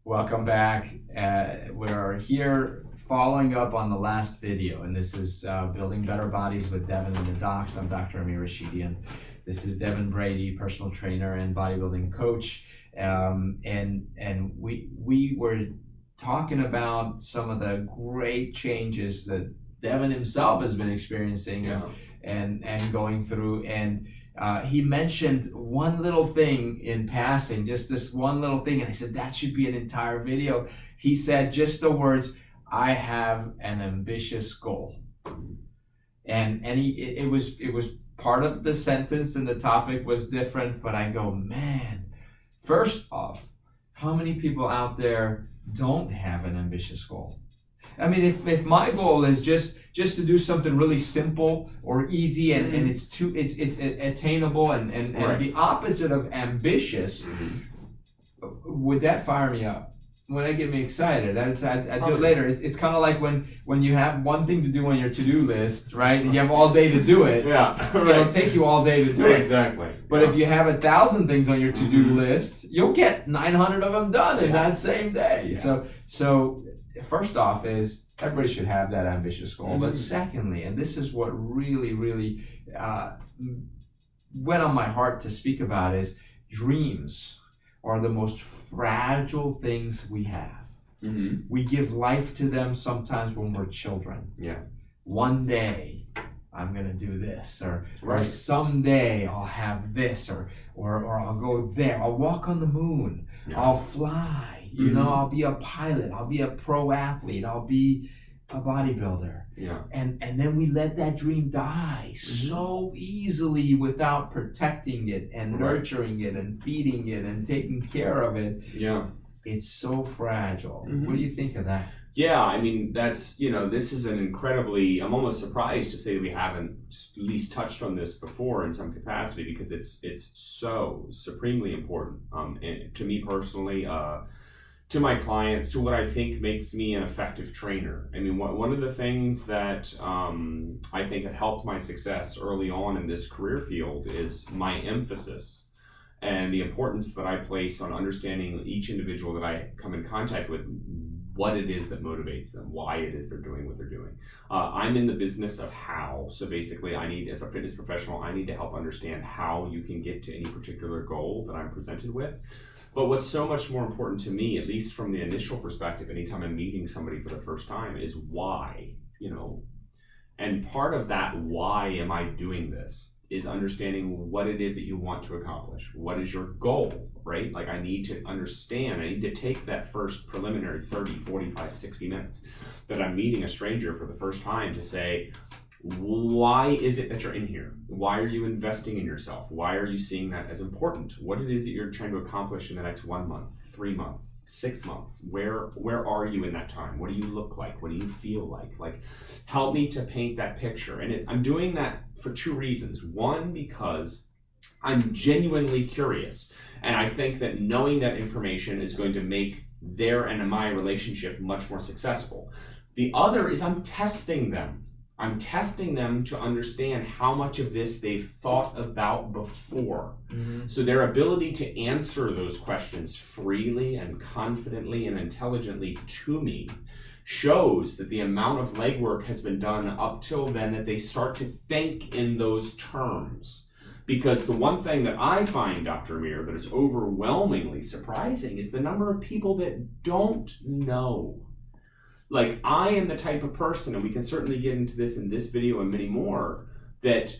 Welcome back. We're here following up on the last video, and this is Building Better Bodies with Deven and the Docs. I'm Dr. Amir Rashidian. This is Deven Brady, personal trainer and bodybuilding coach. And we were talking about some of the great changes that Deven himself has been experiencing and going through. And he mentioned one little thing in passing, just this one little thing. And I said, that should be an entire video. He said just the words, I have an ambitious goal. And it was part of the sentence and the topic was different, but I go, man, first off, how many people out there don't have an ambitious goal? I mean, if my goal is just to do something really simple or easy and it's attainable and Right. the opposite of ambitious, would that fire me up? Would that get me excited? I'd do it later. It's kind of like when you have one thing to do on your to-do list, right? And you have all day to do it. Yeah, right. It'll take you all day to do it. Exactly. But if you have 1,000 things on your to-do list, you'll get 900 of them done in that same day. Yeah. So first off is everybody should have that ambitious goal. But secondly, and this is what really went on my heart to speak about, is dreams are the most fragile things we have. We give life to them sometimes when we're children. Yeah. One day I'm gonna do this, or Right. someday I'll have this, or I'll go there, I'll walk on the moon, I'll fly, you know, I'll be a pilot, I'll be a pro athlete, I'll be a bodybuilder. Yeah. And then we let that dream die so easily without protecting it and nurturing it and feeding it and taking care of it. Yeah. It's so fragile. What do you think of that? Yeah, I mean, that's, this is an incredibly, I'm almost surprised to say we haven't at least touched on this before in some capacity, because it's so supremely important and to me personally, to my clients, to what I think makes me an effective trainer. I mean, one of the things that I think have helped my success early on in this career field is my emphasis and the importance that I place on understanding each individual that I come in contact with, what it is that motivates them, why it is they're doing what they're doing. I'm in the business of how. So basically, as a fitness professional, I need to help understand how you can get to any particular goal that I'm presented with. But what's so much more important to me, at least from the initial perspective, anytime I'm meeting somebody for the first time, is why, And part of that, why am I doing this, is understanding what it is that you want to accomplish. What is your goal, right? Like, I need to understand, I need to take that first preliminary 30, 45, 60 minutes that I'm meeting a stranger for the first time to say, why is it that you're in here? Why are you investing in yourself? Why are you seeing that as important? What it is that you're trying to accomplish in the next 1 month, 3 months, 6 months? Where are you in that time? What do you look like? What do you feel like? Like, help me to paint that picture. And I'm doing that for two reasons. One, because I'm genuinely curious. And I think that knowing that information is going to make their and my relationship much more successful. The other is I'm testing them. I'm testing them to understand how much of this they've thought about before. So their ability to answer those questions freely and confidently and intelligently to me shows that the amount of legwork has been done up till then, that they start to think in those terms. Because the one thing that I find, Dr. Amir, that is overwhelmingly surprising is the number of people that don't know. Like, I am the type of person, and we can certainly get into this in this video and many more, that,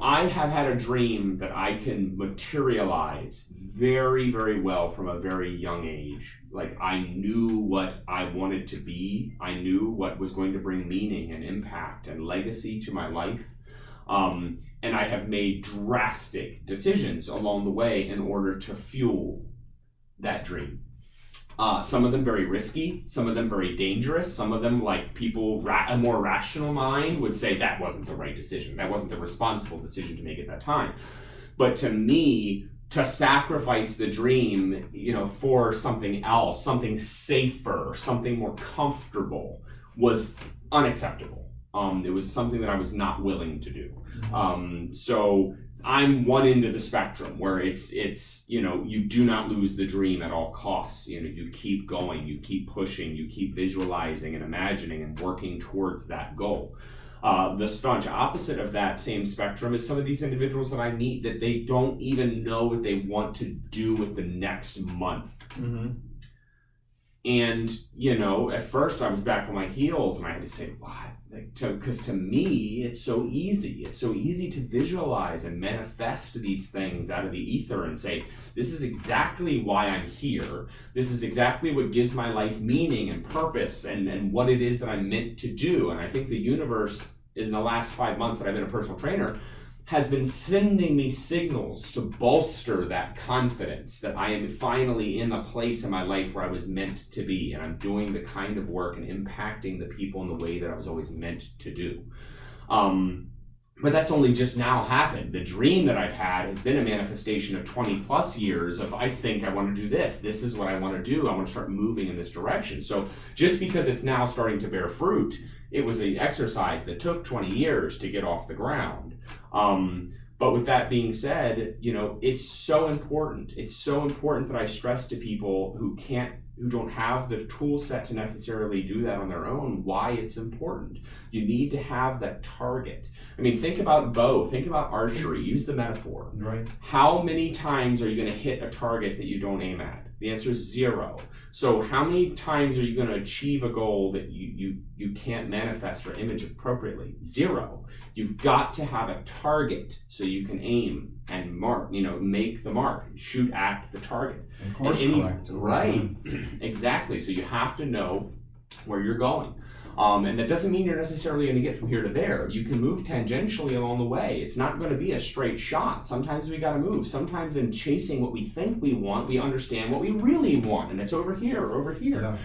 I have had a dream that I can materialize very, very well from a very young age. Like, I knew what I wanted to be. I knew what was going to bring meaning and impact and legacy to my life. And I have made drastic decisions along the way in order to fuel that dream. Some of them very risky, some of them very dangerous, some of them, like, people, a more rational mind would say that wasn't the right decision, that wasn't the responsible decision to make at that time. But to me, to sacrifice the dream, for something else, something safer, something more comfortable, was unacceptable. It was something that I was not willing to do. So I'm one end of the spectrum where it's you do not lose the dream at all costs. You keep going, you keep pushing, you keep visualizing and imagining and working towards that goal. The staunch opposite of that same spectrum is some of these individuals that I meet that they don't even know what they want to do with the next month. Mm-hmm. And, at first I was back on my heels and I had to say, what? Because to me, it's so easy. It's so easy to visualize and manifest these things out of the ether and say, this is exactly why I'm here. This is exactly what gives my life meaning and purpose and what it is that I'm meant to do. And I think the universe, in the last 5 months that I've been a personal trainer, has been sending me signals to bolster that confidence that I am finally in a place in my life where I was meant to be, and I'm doing the kind of work and impacting the people in the way that I was always meant to do. But that's only just now happened. The dream that I've had has been a manifestation of 20 plus years of, I think I want to do this. This is what I want to do. I want to start moving in this direction. So just because it's now starting to bear fruit, it was an exercise that took 20 years to get off the ground. But with that being said, it's so important. It's so important that I stress to people who don't have the tool set to necessarily do that on their own, why it's important. You need to have that target. I mean, think about bow, think about archery, use the metaphor. Right. How many times are you going to hit a target that you don't aim at? The answer is 0. So how many times are you going to achieve a goal that you can't manifest or image appropriately? 0. You've got to have a target so you can aim and mark, make the mark, shoot at the target. Of course, correct. Right, exactly. So you have to know where you're going. And that doesn't mean you're necessarily going to get from here to there. You can move tangentially along the way. It's not going to be a straight shot. Sometimes we got to move. Sometimes in chasing what we think we want, we understand what we really want, and it's over here or over here. Yeah.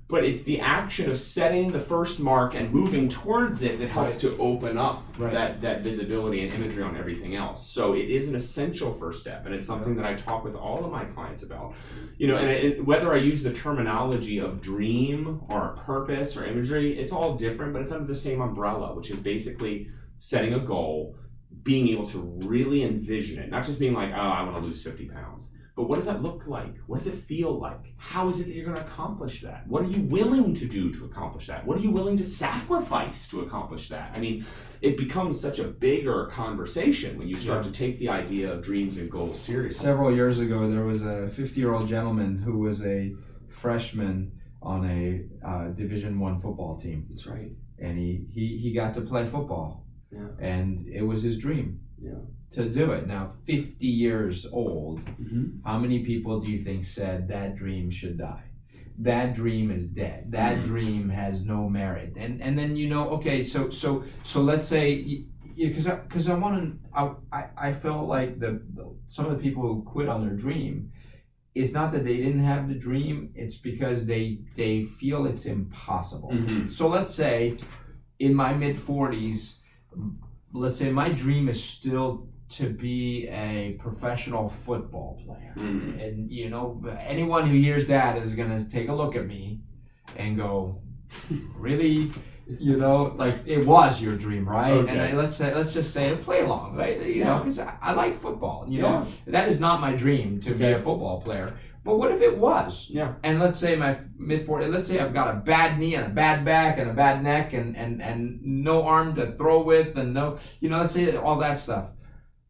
But it's the action of setting the first mark and moving towards it that helps to open up that visibility and imagery on everything else. So it is an essential first step, and it's something that I talk with all of my clients about. And whether I use the terminology of dream or purpose or imagery, it's all different, but it's under the same umbrella, which is basically setting a goal, being able to really envision it, not just being like, oh, I want to lose 50 pounds. But what does that look like? What does it feel like? How is it that you're going to accomplish that? What are you willing to do to accomplish that? What are you willing to sacrifice to accomplish that? I mean, it becomes such a bigger conversation when you start to take the idea of dreams and goals seriously. Several years ago, there was a 50-year-old gentleman who was a freshman on a Division I football team. That's right. And he got to play football. Yeah. And it was his dream. Yeah. To do it. Now, 50 years old, how many people do you think said that dream should die? That dream is dead. That dream has no merit. And then okay, so let's say, because I felt like some of the people who quit on their dream, it's not that they didn't have the dream, it's because they feel it's impossible. So let's say in my mid-40s, let's say my dream is still to be a professional football player. And anyone who hears that is going to take a look at me and go, really? Like it was your dream, right? Okay. And let's just say play along, right? Because I like football. That is not my dream to be a football player. But what if it was? Yeah. And let's say my mid-40s, let's say I've got a bad knee and a bad back and a bad neck and no arm to throw with and no, let's say all that stuff.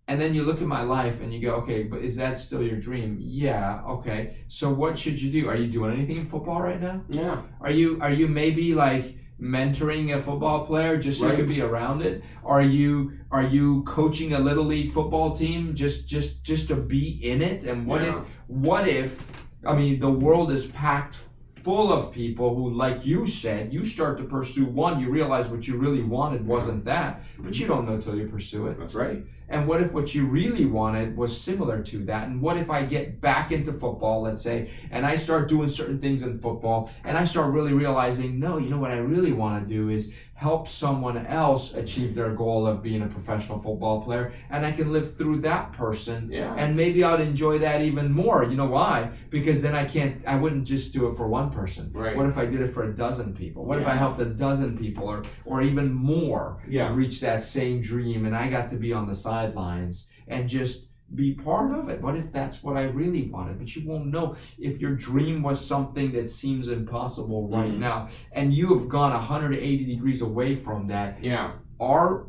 And then you look at my life and you go, okay, but is that still your dream? Yeah, okay. So what should you do? Are you doing anything in football right now? Yeah. Are you maybe like mentoring a football player just so you can be around it? Are you coaching a little league football team just to be in it? And what if I mean the world is packed full of people who, like you said, you start to pursue one, you realize what you really wanted wasn't that, but you don't know till you pursue it. That's right. And what if what you really wanted was similar to that? And what if I get back into football, let's say, and I start doing certain things in football, and I start really realizing, no, what I really want to do is help someone else achieve their goal of being a professional football player, and I can live through that person, and maybe I'd enjoy that even more. You know why? Because then I wouldn't just do it for one person. Right. What if I did it for a dozen people? What if I helped a dozen people or even more reach that same dream, and I got to be on the sidelines and just be part of it. What if that's what I really wanted? But you won't know if your dream was something that seems impossible right now, and you have gone 180 degrees away from that. Yeah. Our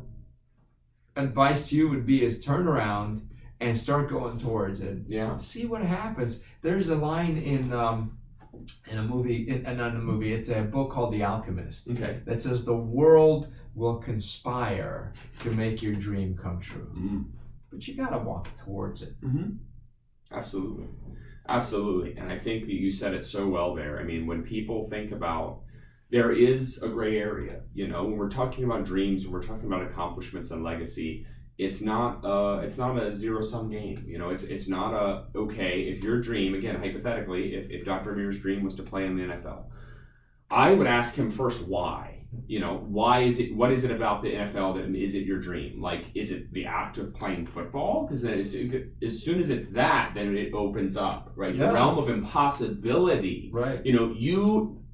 advice to you would be is turn around and start going towards it. Yeah. See what happens. There's a line in a movie, not a movie, it's a book called The Alchemist, Okay. that says the world will conspire to make your dream come true. But you gotta walk towards it. Absolutely. Absolutely. And I think that you said it so well there. I mean, when people think about, there is a gray area, when we're talking about dreams, when we're talking about accomplishments and legacy, it's not a zero-sum game. It's not okay, if your dream, again, hypothetically, if Dr. Amir's dream was to play in the NFL, I would ask him first why. Why is it, what is it about the NFL that is it your dream? Like, is it the act of playing football? Because then as soon as it's that, then it opens up, right? Yeah. The realm of impossibility. Right.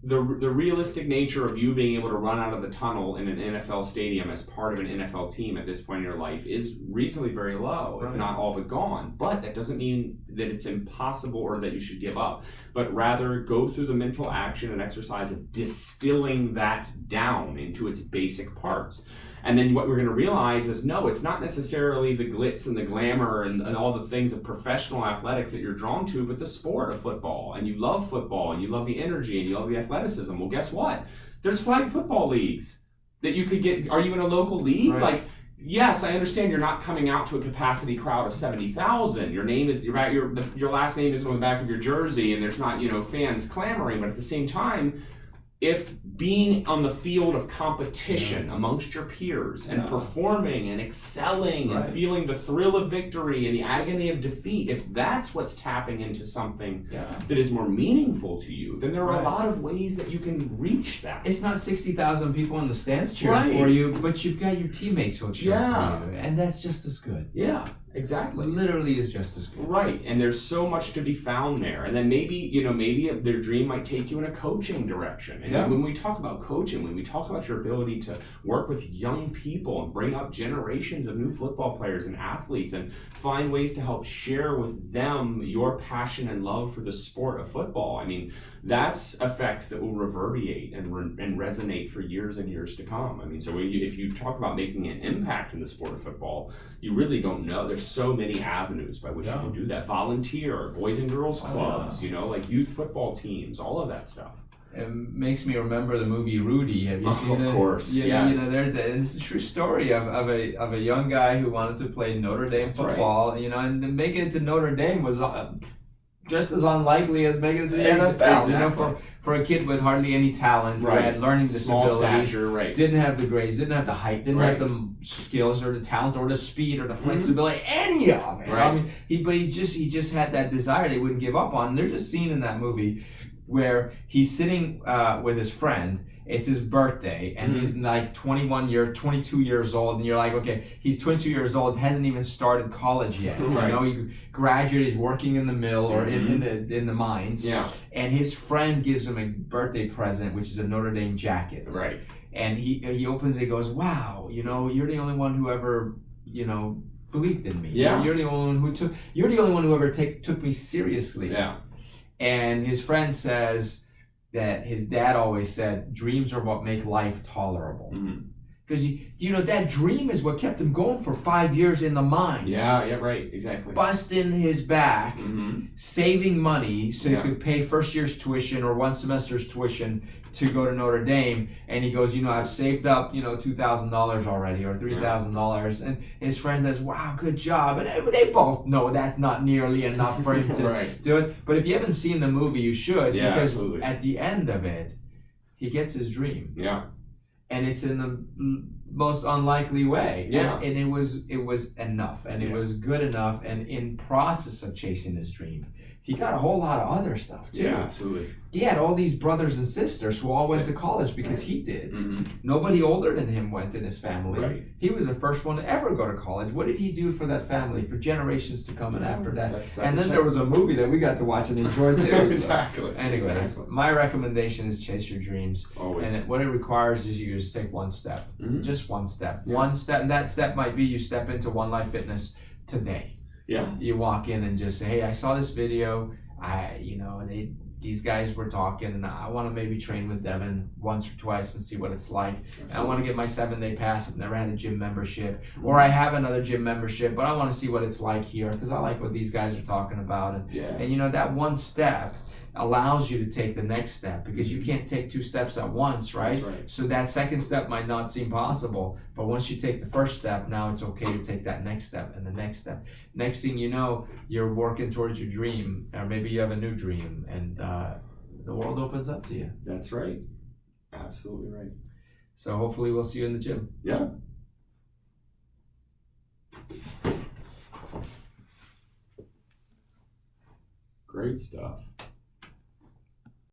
The realistic nature of you being able to run out of the tunnel in an NFL stadium as part of an NFL team at this point in your life is reasonably very low, if not all but gone. But that doesn't mean that it's impossible or that you should give up, but rather go through the mental action and exercise of distilling that down into its basic parts. And then what we're going to realize is, no, it's not necessarily the glitz and the glamour and all the things of professional athletics that you're drawn to, but the sport of football. And you love football, and you love the energy, and you love the athleticism. Well, guess what? There's flag football leagues that you could get. Are you in a local league? Right. Like, yes, I understand you're not coming out to a capacity crowd of 70,000. Your name is your last name isn't on the back of your jersey, and there's not fans clamoring. But at the same time, if being on the field of competition amongst your peers and performing and excelling and feeling the thrill of victory and the agony of defeat, if that's what's tapping into something that is more meaningful to you, then there are a lot of ways that you can reach that. It's not 60,000 people in the stands cheering for you, but you've got your teammates who cheer for you, and that's just as good. Yeah, exactly. Literally is just as good. Right, and there's so much to be found there. And then maybe their dream might take you in a coaching direction. And when we talk about coaching, when we talk about your ability to work with young people and bring up generations of new football players and athletes and find ways to help share with them your passion and love for the sport of football, I mean, that's effects that will reverberate and resonate for years and years to come. I mean, so if you talk about making an impact in the sport of football, you really don't know. There's so many avenues by which you can do that. Volunteer, boys and girls clubs, like youth football teams, all of that stuff. It makes me remember the movie Rudy. Have you seen it? Of course, yes. It's a true story of a young guy who wanted to play Notre Dame football. And making it to Notre Dame was just as unlikely as making it to the NFL. Exactly. For a kid with hardly any talent, who had learning disabilities, small stature, didn't have the grades, didn't have the height, didn't have the skills or the talent or the speed or the flexibility, any of it. I mean, he just had that desire they wouldn't give up on. And there's a scene in that movie where he's sitting with his friend. It's his birthday, and he's like 22 years old, and you're like, okay, he's 22 years old, hasn't even started college yet. He graduated, he's working in the mill or in the mines. Yeah. And his friend gives him a birthday present, which is a Notre Dame jacket. Right. And he opens it and goes, wow, you're the only one who ever, believed in me. Yeah. You're the only one who ever took me seriously. Yeah. And his friend says that his dad always said, dreams are what make life tolerable. Because that dream is what kept him going for 5 years in the mines. Yeah, right, exactly. Busting his back, saving money so he could pay first year's tuition or one semester's tuition to go to Notre Dame. And he goes, I've saved up, $2,000 already or $3,000. And his friend says, wow, good job. And they both know that's not nearly enough for him to do it. But if you haven't seen the movie, you should. Because at the end of it, he gets his dream. Yeah. And it's in the most unlikely way. Yeah. And it was enough. And it was good enough. And in process of chasing his dream, he got a whole lot of other stuff too. Yeah, absolutely. He had all these brothers and sisters who all went to college because he did. Nobody older than him went in his family. Right. He was the first one to ever go to college. What did he do for that family for generations to come and after that? And then there was a movie that we got to watch and enjoy too. Exactly. Anyways, my recommendation is chase your dreams. Always. And what it requires is you just take one step. Just one step. One step. And that step might be you step into One Life Fitness today. Yeah. You walk in and just say, hey, I saw this video. These guys were talking, and I want to maybe train with Deven once or twice and see what it's like. And I want to get my 7-day pass. I've never had a gym membership, or I have another gym membership, but I want to see what it's like here because I like what these guys are talking about. And that one step allows you to take the next step because you can't take 2 steps at once, right? That's right. So that second step might not seem possible, but once you take the first step, now it's okay to take that next step and the next step. Next thing you know, you're working towards your dream, or maybe you have a new dream, and the world opens up to you. That's right. Absolutely right. So hopefully we'll see you in the gym. Yeah. Great stuff.